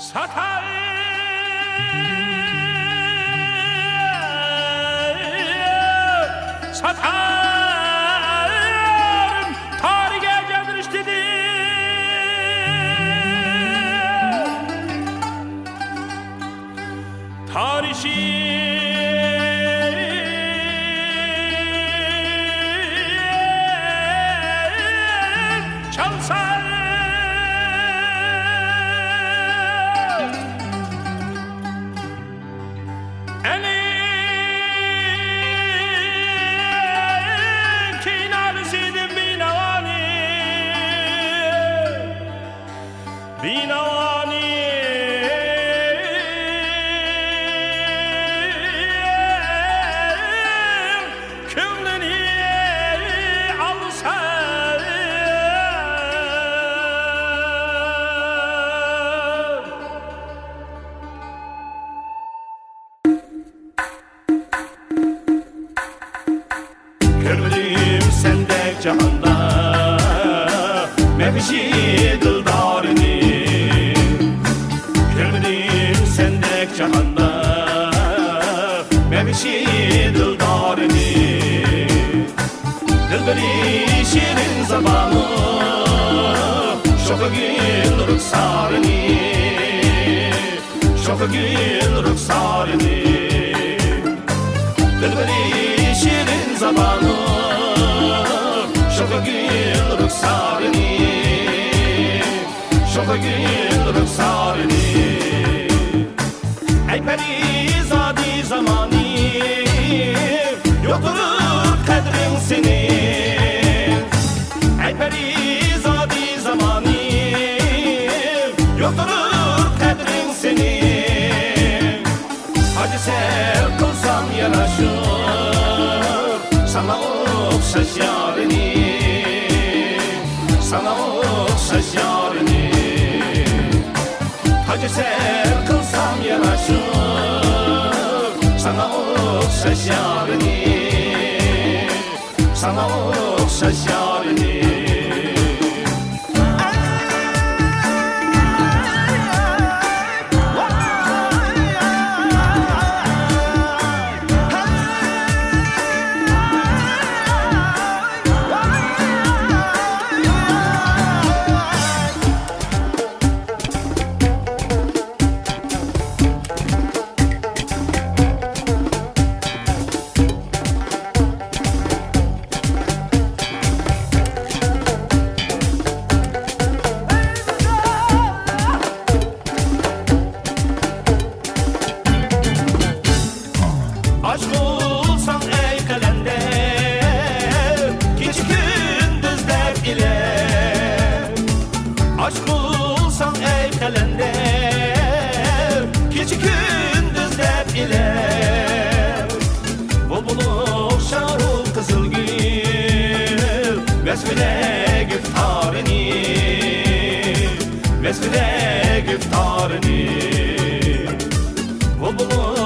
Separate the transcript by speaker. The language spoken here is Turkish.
Speaker 1: Satarım tarihe gelmiş dedi. Tarihi çalsa binavani könlünü alsa görmedim sende cihanda mevşi dıldarını. Cihanda mevşi dıldarını, dilberi şirin zamanı, şoka gül ruhsarını, şoka gül ruhsarını, dilberi şirin zamanı, şoka gül ruhsarını, şoka gül ruhsarını. Ey perizadi zamanı, yoktur kadrin senin. Ey perizadi zamanı, yoktur kadrin senin. Hadi sev kılsam yanaşır, sana okşaş yarını, sana okşaş yarını. Hadi sev kılsam yanaşır, sana okşaş yarını, sana okşaş yarını. Aşk olsan ey kalender, gece gündüz dert ile. Aşk olsan ey kalender, gece gündüz dert ile. Bulbul okşar ol kızıl gül, vesvile güftarını, vesvile güftarını. Bulbul